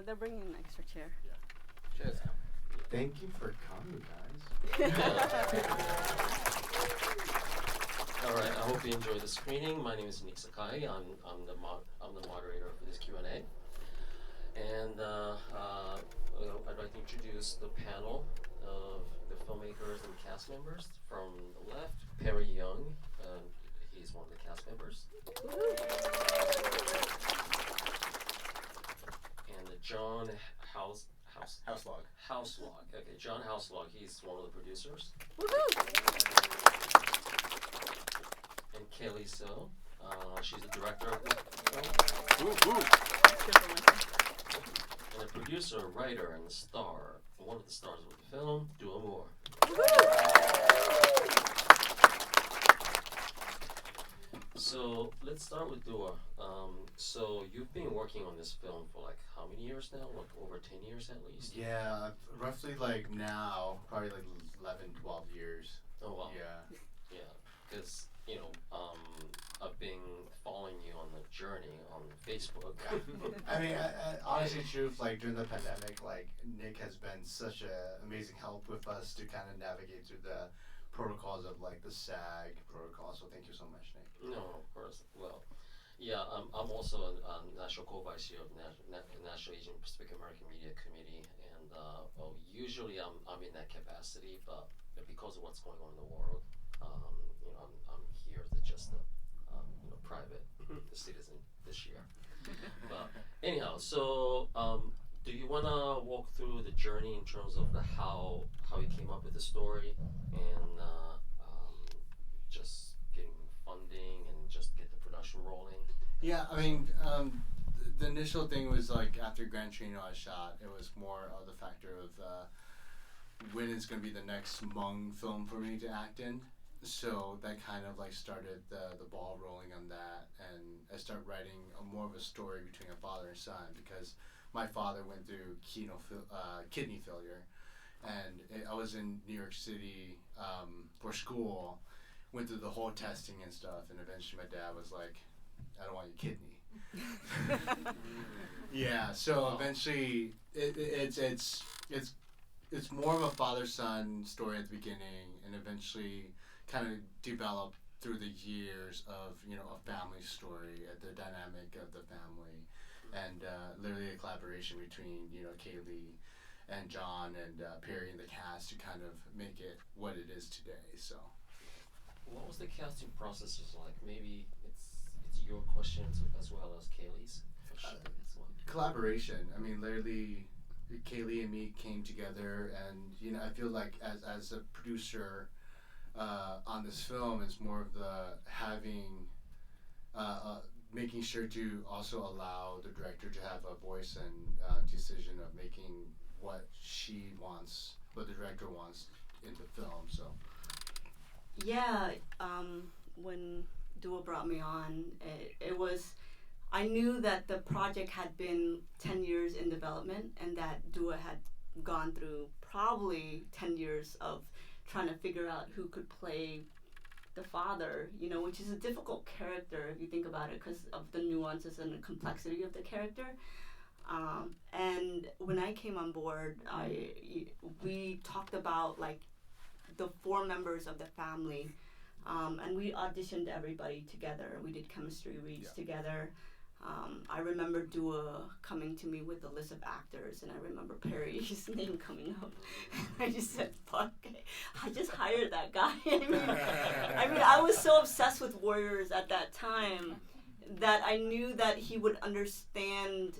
they're bringing an extra chair. Yeah. Cheers. Thank you for coming, guys. All right. I hope you enjoy the screening. My name is Nick Sakai. I'm the moderator for this Q&A, and I'd like to introduce the panel of the filmmakers and cast members. From the left, Perry Young. He's one of the cast members. And John Houselog. Okay, John Houselog. He's one of the producers. And Caylee So. She's the director of the film. And the producer, writer, and the star, one of the stars of the film, Doua Moua. So let's start with Doua. So you've been working on this film for like how many years now? Like over 10 years at least? Yeah, roughly like now, probably like 11, 12 years. Oh wow. Yeah. Yeah, because I've been following you on the journey on Facebook. I mean, honestly, truth, like during the pandemic, like Nick has been such an amazing help with us to kind of navigate through the protocols of like the SAG protocol. So thank you so much, Nick. No, of course. Well, yeah, I'm also a national co-vice chair of National Asian Pacific American Media Committee, and usually I'm in that capacity, but because of what's going on in the world, I'm here as just a private citizen this year. But anyhow, so do you want to walk through the journey in terms of how you came up with the story and just getting funding and just get the production rolling? Yeah, I mean, the initial thing was like after Gran Torino I shot, it was more of the factor of when it's going to be the next Hmong film for me to act in. So that kind of like started the ball rolling on that, and I started writing more of a story between a father and son because my father went through kidney failure, and I was in New York City for school, went through the whole testing and stuff, and eventually my dad was like, I don't want your kidney. Yeah, so eventually it's more of a father-son story at the beginning, and eventually kind of developed through the years of a family story, the dynamic of the family, and literally a collaboration between Caylee and John and Perry and the cast to kind of make it what it is today. So, what was the casting process like? Maybe it's your questions as well as Caylee's. Collaboration. I mean, literally, Caylee and me came together, and I feel like as a producer on this film, it's more of the making sure to also allow the director to have a voice and decision of making what she wants, what the director wants in the film. So. Yeah, when Doua brought me on, it was, I knew that the project had been 10 years in development, and that Doua had gone through probably 10 years of trying to figure out who could play the father, which is a difficult character if you think about it because of the nuances and the complexity of the character. And when I came on board, we talked about like the 4 members of the family, and we auditioned everybody together. We did chemistry reads together. I remember Doua coming to me with a list of actors, and I remember Perry's name coming up. I just said, fuck, I just hired that guy. I mean, I was so obsessed with Warriors at that time that I knew that he would understand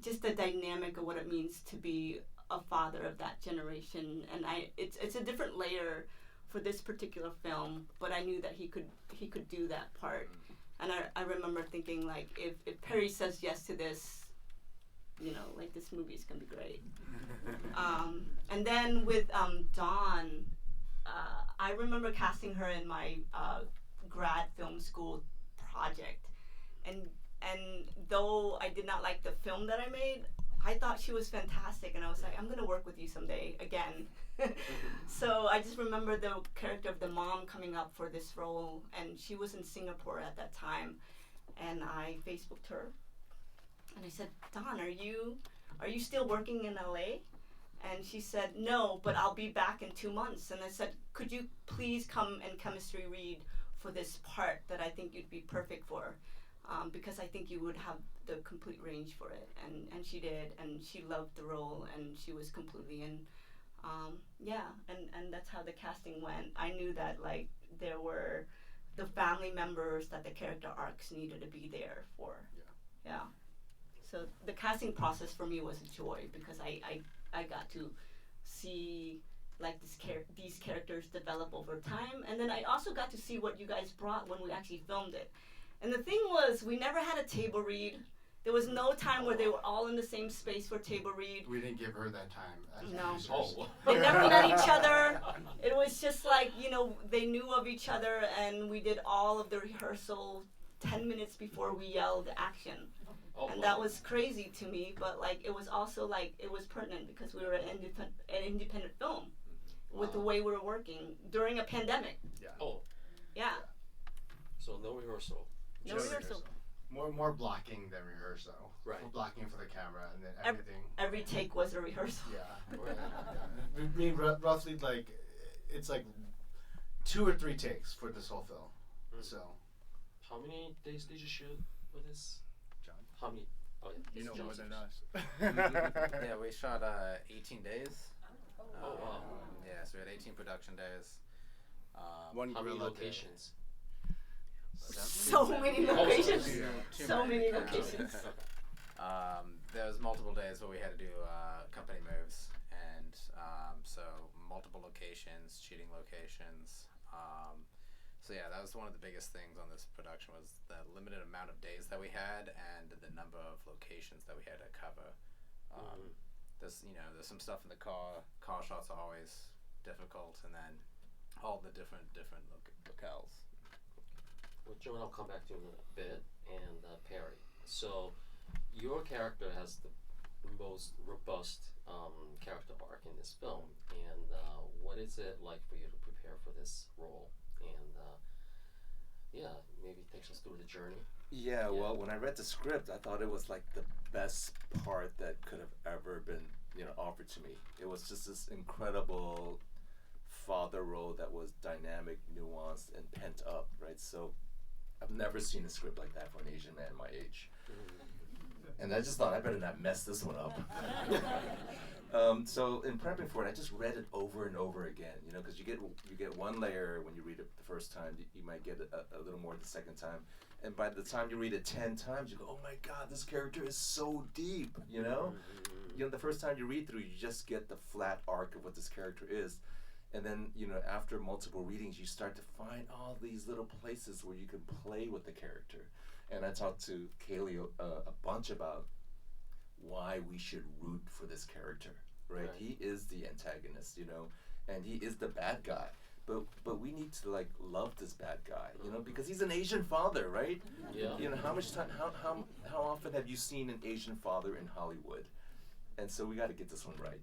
just the dynamic of what it means to be a father of that generation. And it's a different layer for this particular film, but I knew that he could do that part. And I remember thinking, like, if Perry says yes to this, like, this movie is going to be great. And then with Dawn, I remember casting her in my grad film school project. And though I did not like the film that I made, I thought she was fantastic. And I was like, I'm going to work with you someday again. So I just remember the character of the mom coming up for this role, and she was in Singapore at that time, and I Facebooked her, And I said, Dawn, are you still working in LA? And she said, no, but I'll be back in 2 months. And I said, could you please come and chemistry read for this part that I think you'd be perfect for? Because I think you would have the complete range for it. And she did, and she loved the role, and she was completely in. And that's how the casting went. I knew that, like, there were the family members that the character arcs needed to be there for. Yeah. So the casting process for me was a joy because I got to see like these characters develop over time, and then I also got to see what you guys brought when we actually filmed it. And the thing was, we never had a table read. There was no time where they were all in the same space for table read. We didn't give her that time. As No. producers. They never met each other. It was just like, they knew of each other, and we did all of the rehearsal 10 minutes before we yelled action. And that was crazy to me, but like it was also like it was pertinent because we were an independent film with the way we were working during a pandemic. Yeah. Oh, Yeah. so no rehearsal. No Just rehearsal. More blocking than rehearsal. Right. More blocking for the camera and then Ev- everything. Every take was a rehearsal. Yeah. Right. I mean, roughly like it's like 2 or 3 takes for this whole film. So. How many days did you shoot for this? John. How many? Oh yeah. You know John more than first. us. Yeah, we shot 18 days. Oh wow. Yeah, so we had 18 production days. One How many gorilla day. locations? So many locations. Too So many Yeah. locations. There was multiple days where we had to do company moves, and so multiple locations, shooting locations. So yeah, that was one of the biggest things on this production was the limited amount of days that we had and the number of locations that we had to cover. There's some stuff in the car. Car shots are always difficult, and then all the different locales. Well, Joan, I'll come back to you in a bit, and Perry. So, your character has the most robust character arc in this film, and what is it like for you to prepare for this role? And maybe take us through the journey. Yeah, well, when I read the script, I thought it was like the best part that could have ever been, offered to me. It was just this incredible father role that was dynamic, nuanced, and pent up, right? So I've never seen a script like that for an Asian man my age. And I just thought I better not mess this one up. So in prepping for it, I just read it over and over again, because you get one layer when you read it the first time. You might get a little more the second time. And by the time you read it 10 times, you go, oh my God, this character is so deep, the first time you read through, you just get the flat arc of what this character is. And then, after multiple readings, you start to find all these little places where you can play with the character. And I talked to Caylee a bunch about why we should root for this character, right? He is the antagonist, and he is the bad guy. But we need to love this bad guy, because he's an Asian father, right? Yeah. How much time? How often have you seen an Asian father in Hollywood? And so we got to get this one right.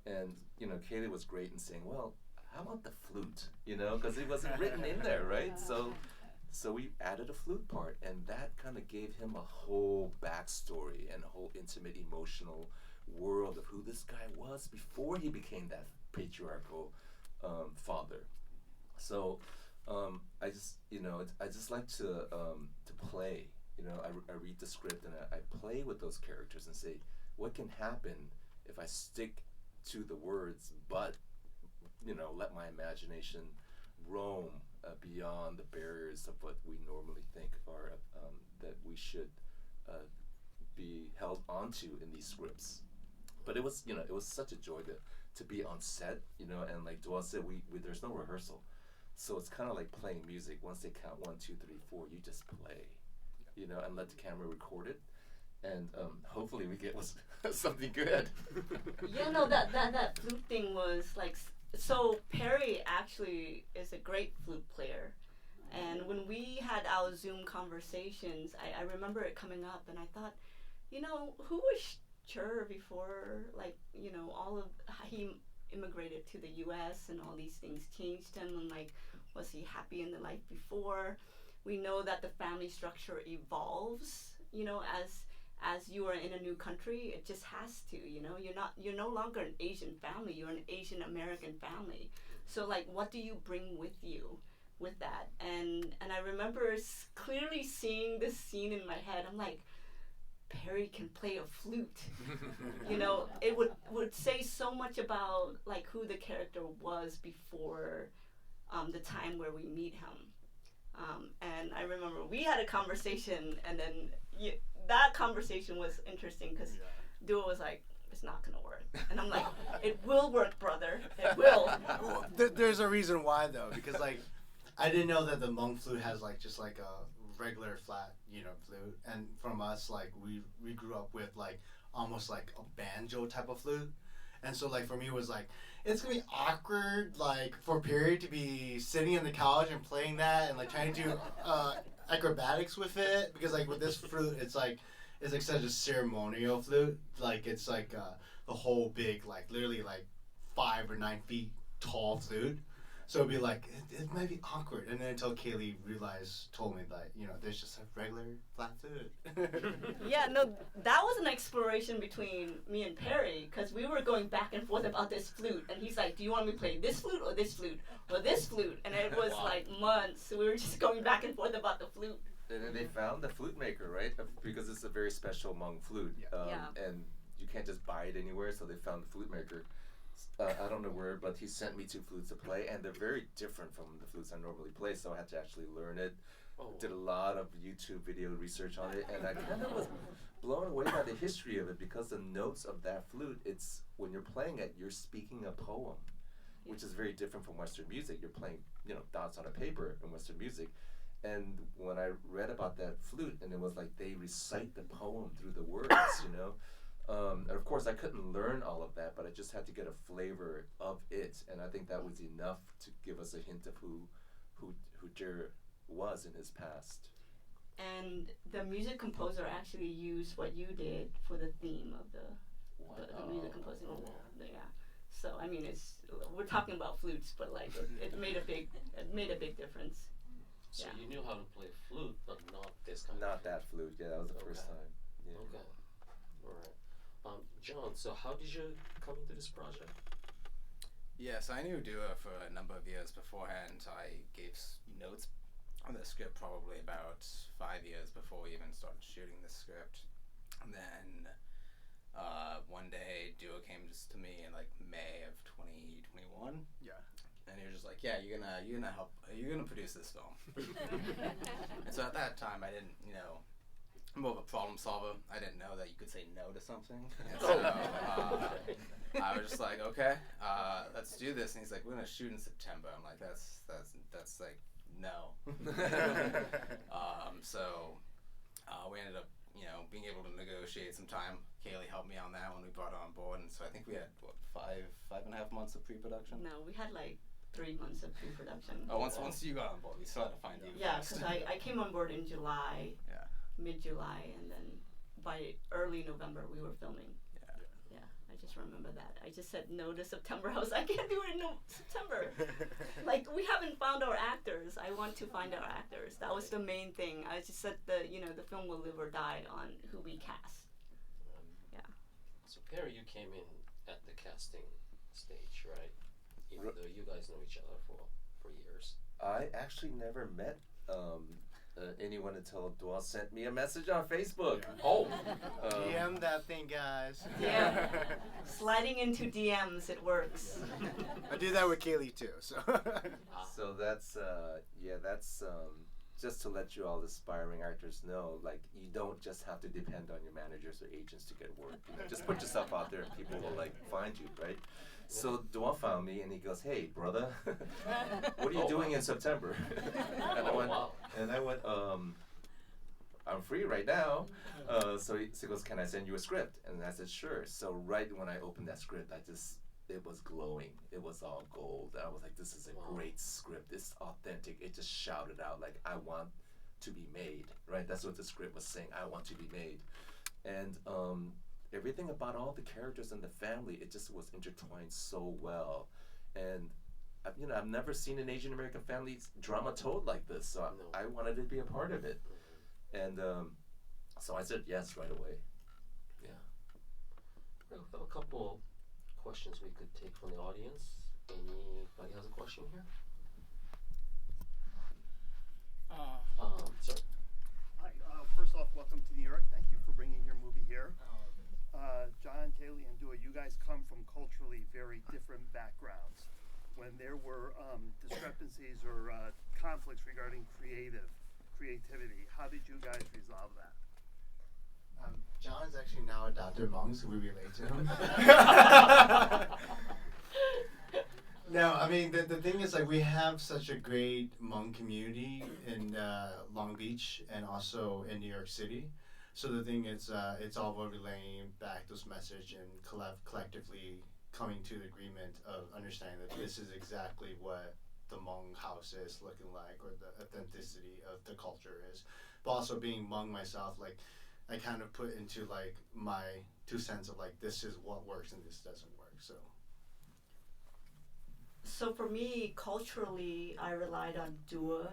And Caylee was great in saying, well, how about the flute? Because it wasn't written in there, right? So we added a flute part, and that kind of gave him a whole backstory and a whole intimate, emotional world of who this guy was before he became that patriarchal father. So I just like to play. I read the script and I play with those characters and say, what can happen if I stick to the words, but let my imagination roam beyond the barriers of what we normally think are that we should be held onto in these scripts. But it was such a joy to be on set, and like Doua said, we there's no rehearsal, so it's kind of like playing music. Once they count 1, 2, 3, 4, you just play, and let the camera record it, and hopefully we get something good. Yeah, no, that flute thing was like, so Perry actually is a great flute player. And when we had our Zoom conversations, I remember it coming up, and I thought, who was Cher before, all of he immigrated to the U.S. and all these things changed him, and was he happy in the life before? We know that the family structure evolves, as you are in a new country, it just has to, you know, you're no longer an Asian family, you're an Asian American family. So like, what do you bring with you with that? And I remember clearly seeing this scene in my head. I'm like, Perry can play a flute. You know, it would say so much about like who the character was before the time where we meet him. And I remember we had a conversation, and then that conversation was interesting because Doua was like, it's not gonna work, and I'm like, it will work, brother, it will. Well, there's a reason why though, because like I didn't know that the Hmong flute has like just like a regular flat, you know, flute, and from us like we grew up with like almost like a banjo type of flute, and so like for me it was like, it's gonna be awkward like for Perry to be sitting on the couch and playing that and like trying to do acrobatics with it, because like with this flute it's like such a ceremonial flute, like it's like the whole big like literally like 5 or 9 feet tall flute. So it'd be like, it might be awkward. And then until Caylee told me that, you know, there's just a regular flat flute. Yeah, no, that was an exploration between me and Perry, because we were going back and forth about this flute. And he's like, do you want me to play this flute or this flute or this flute? And it was like months. So we were just going back and forth about the flute. And then they found the flute maker, right? Because it's a very special Hmong flute. And you can't just buy it anywhere, so they found the flute maker. I don't know where, but he sent me 2 flutes to play, and they're very different from the flutes I normally play, so I had to actually learn it. Did a lot of YouTube video research on it, and I kind of was blown away by the history of it, because the notes of that flute, it's when you're playing it, you're speaking a poem, which is very different from Western music. You're playing, you know, dots on a paper in Western music. And when I read about that flute, and it was like they recite the poem through the words, you know. And of course, I couldn't learn all of that, but I just had to get a flavor of it, and I think that was enough to give us a hint of who Jer was in his past. And the music composer actually used what you did for the theme of the music composing. Yeah. So I mean, we're talking about flutes, but like it made a big difference. So you knew how to play flute, but not this kind. Not that flute. Yeah, that was the first time. Yeah. Okay. All right. John, so how did you come into this project? Yes, I knew Doua for a number of years beforehand. I gave notes on the script probably about 5 years before we even started shooting the script. And then one day Doua came just to me in like May of 2021. Yeah. And he was just like, yeah, you're gonna produce this film. And so at that time I didn't, you know, I'm more of a problem solver. I didn't know that you could say no to something. And so I was just like, okay, let's do this. And he's like, we're gonna shoot in September. I'm like, that's like no. So we ended up, you know, being able to negotiate some time. Caylee helped me on that when we brought her on board, and so I think we had what, 5.5 months of pre-production. No, we had like 3 months of pre-production. Oh, once you got on board, we still had to find you. Yeah, because I came on board in July. Yeah. Mid-July, and then by early November we were filming. Yeah, I just remember that. I just said no to September. I was like, I can't do it in September. Like, we haven't found our actors. I want to find our actors. That was the main thing. I just said the film will live or die on who we cast. Yeah. So Perry, you came in at the casting stage, right? Even though you guys know each other for years. I actually never met anyone until Doua sent me a message on Facebook. DM that thing, guys. Yeah. Sliding into DMs, it works. I do that with Caylee too. So. So that's just to let you all aspiring actors know, like, you don't just have to depend on your managers or agents to get work. You know, just put yourself out there and people will like find you, right? So Doua found me and he goes, "Hey, brother, what are you doing in September?" And I went, "I'm free right now." So he goes, "Can I send you a script?" And I said, "Sure." So right when I opened that script, it was glowing. It was all gold. I was like, this is a great script. It's authentic. It just shouted out like, I want to be made, right? That's what the script was saying. I want to be made. And everything about all the characters and the family, it just was intertwined so well. And I've never seen an Asian American family drama told like this. So I wanted to be a part of it. And So I said yes right away. Yeah. We have a couple questions we could take from the audience. Anybody has a question here? Sir. Hi, first off, welcome to New York. Thank you for bringing your movie here. John, Caylee, and Doua, you guys come from culturally very different backgrounds. When there were discrepancies or conflicts regarding creativity, how did you guys resolve that? John is actually now a Dr. Hmong, so we relate to him. No, I mean, the thing is, like, we have such a great Hmong community in Long Beach and also in New York City. So the thing is, it's all about relaying back this message and collectively coming to the agreement of understanding that this is exactly what the Hmong house is looking like, or the authenticity of the culture is. But also being Hmong myself, like, I kind of put into like my 2 cents of like, this is what works and this doesn't work. So for me, culturally, I relied on Doua,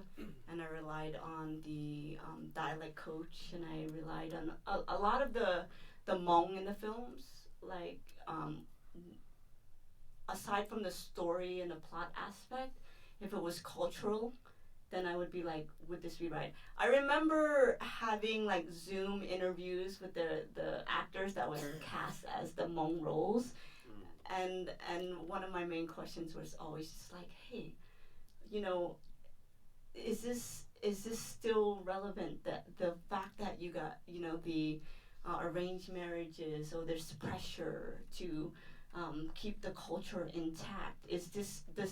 and I relied on the dialect coach, and I relied on a lot of the Hmong in the films. Like, aside from the story and the plot aspect, if it was cultural, then I would be like, would this be right? I remember having like Zoom interviews with the actors that was cast as the Hmong roles. And one of my main questions was always just like, hey, you know, is this still relevant? That the fact that you got, you know, the arranged marriages, or there's pressure to keep the culture intact. Does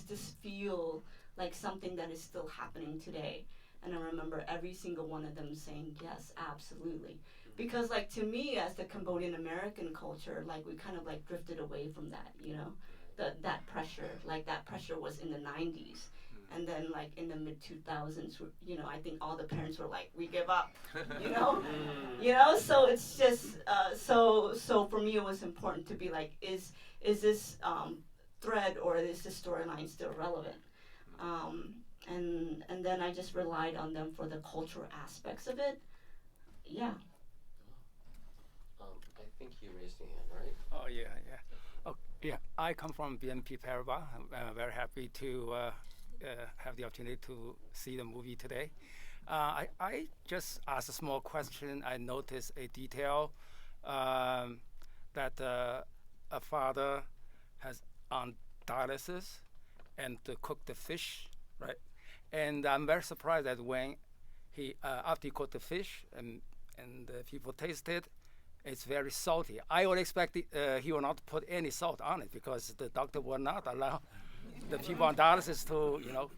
this feel like something that is still happening today? And I remember every single one of them saying yes, absolutely. Because, like, to me, as the Cambodian American culture, like, we kind of like drifted away from that, you know, that pressure. Like, that pressure was in the 90s, and then like in the mid 2000s, you know, I think all the parents were like, we give up, you know, So it's just so for me, it was important to be like, is this thread or is this storyline still relevant? And then I just relied on them for the cultural aspects of it. Yeah. I think you raised your hand, right? Oh, yeah. Oh, yeah. I come from BNP Paribas. I'm very happy to have the opportunity to see the movie today. I just asked a small question. I noticed a detail that a father has on dialysis and to cook the fish, right? And I'm very surprised that when he after he cooked the fish and the people taste it, it's very salty. I would expect he will not put any salt on it because the doctor will not allow the people on dialysis to, you know,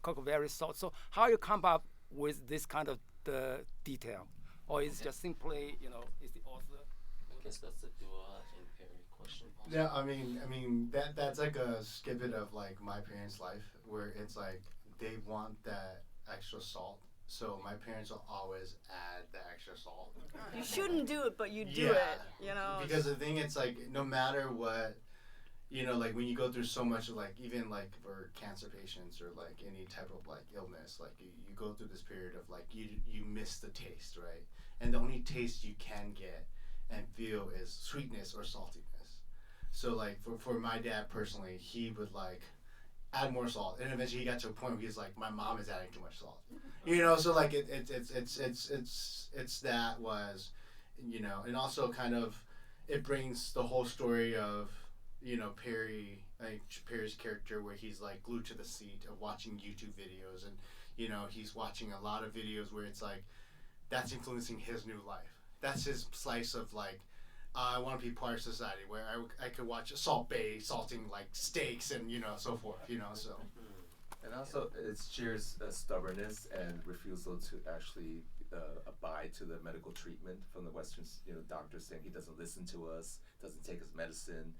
cook very salt. So how you come up with this kind of the detail, or is it just simply, you know, is the author? I guess that's the Doua and Perry question. Yeah, I mean that's like a snippet of like my parents' life where it's like they want that extra salt. So my parents will always add the extra salt. You shouldn't do it, but you do it, you know. Because the thing, it's like, no matter what, you know, like when you go through so much, like even like for cancer patients or like any type of like illness, like you go through this period of like you miss the taste, right? And the only taste you can get and feel is sweetness or saltiness. So like for my dad personally, he would like add more salt, and eventually he got to a point where he's like, my mom is adding too much salt, you know. So like it's that was, you know, and also kind of it brings the whole story of, you know, Perry's character where he's like glued to the seat of watching YouTube videos, and you know he's watching a lot of videos where it's like that's influencing his new life. That's his slice of like, I want to be part of society where I could watch Salt Bae salting like steaks and, you know, so forth, you know, so. And also, it shares stubbornness and refusal to actually abide to the medical treatment from the Western, you know, doctors saying he doesn't listen to us, doesn't take his medicine,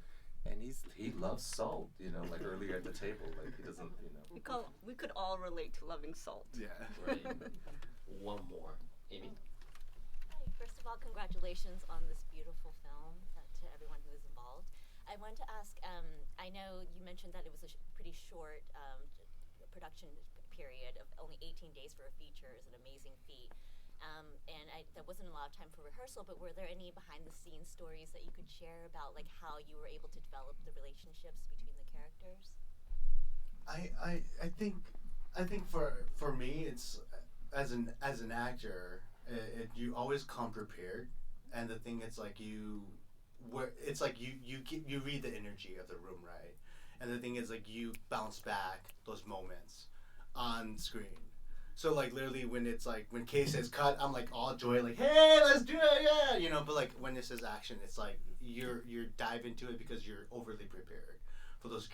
and he loves salt, you know, like earlier at the table, like he doesn't, you know. We could all relate to loving salt. Yeah. Right. One more. Amy? Hi, first of all, congratulations on this beautiful film to everyone who is involved. I wanted to ask, I know you mentioned that it was a pretty short production period of only 18 days for a feature is an amazing feat. and there wasn't a lot of time for rehearsal, but were there any behind-the-scenes stories that you could share about like how you were able to develop the relationships between the characters? I think for me, it's as an actor, you always come prepared, and the thing it's like you read the energy of the room, right? And the thing is like you bounce back those moments on screen. So like literally when it's like when Kay says cut, I'm like all joy, like hey, let's do it, yeah, you know. But like when it says action, it's like you're dive into it because you're overly prepared for those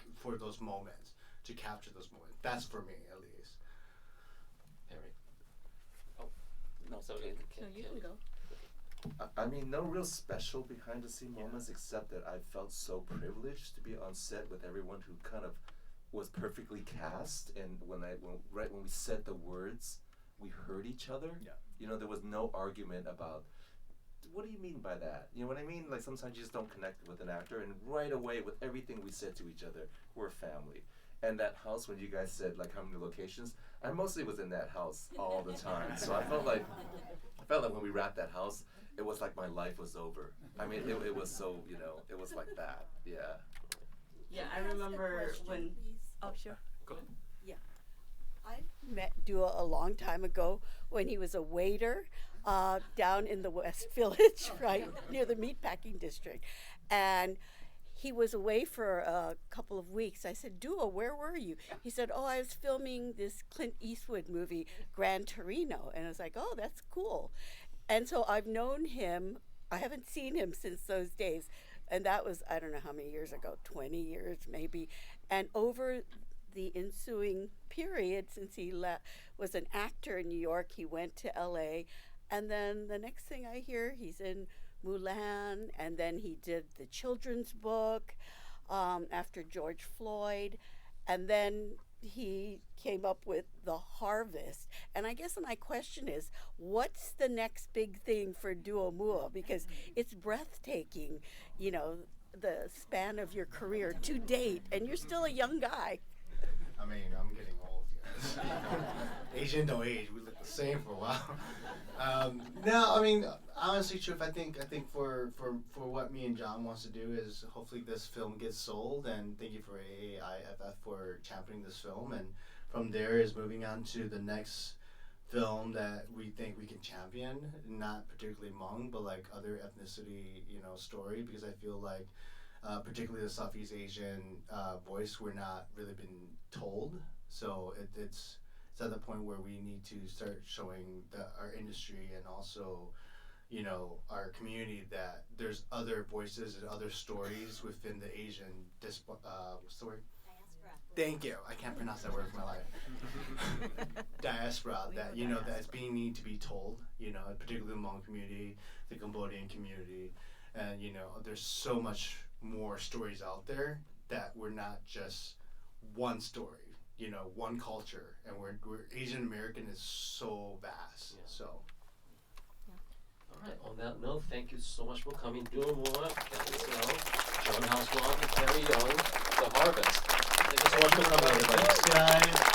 moments, to capture those moments. That's for me at least. Perry. Oh, no, sorry. No, you can go. I mean, no real special behind the scene moments, except that I felt so privileged to be on set with everyone who kind of was perfectly cast, and when we said the words, we heard each other. Yeah. You know, there was no argument about what do you mean by that? You know what I mean? Like sometimes you just don't connect with an actor, and right away with everything we said to each other, we're family. And that house, when you guys said like how many locations, I mostly was in that house all the time. So I felt like when we wrapped that house, it was like my life was over. I mean, it was so, you know, it was like that. Yeah. Yeah, I remember when. Oh, sure. Go ahead. Yeah. I met Doua a long time ago when he was a waiter down in the West Village, right, near the meatpacking district. And he was away for a couple of weeks. I said, Doua, where were you? He said, oh, I was filming this Clint Eastwood movie, Gran Torino. And I was like, oh, that's cool. And so I've known him. I haven't seen him since those days. And that was, I don't know how many years ago, 20 years maybe. And over the ensuing period, since he was an actor in New York, he went to LA. And then the next thing I hear, he's in Mulan. And then he did the children's book after George Floyd. And then he came up with The Harvest. And I guess my question is, what's the next big thing for Doua Moua? Because it's breathtaking, you know, the span of your career to date, and you're still a young guy. I mean, I'm getting old, yes. Asian don't age. We look the same for a while. No, I mean, honestly, Truth, I think for what me and John wants to do is hopefully this film gets sold, and thank you for AAIFF for championing this film, and from there is moving on to the next film that we think we can champion, not particularly Hmong, but like other ethnicity, you know, story, because I feel like particularly the Southeast Asian voice, we're not really been told. So it's at the point where we need to start showing our industry and also, you know, our community that there's other voices and other stories within the Asian what's the word? Diaspora. Thank you. I can't pronounce that word for my life. Diaspora, that, you know, that's need to be told, you know, particularly the Hmong community, the Cambodian community, and, you know, there's so much more stories out there that we're not just one story, you know, one culture, and we're Asian American is so vast. Yeah. So. All right. On that note, thank you so much for coming. Doua Moua, Caylee So, John Housewell, and Perry Young, The Harvest. Thank you so much for coming, everybody. Thanks, guys.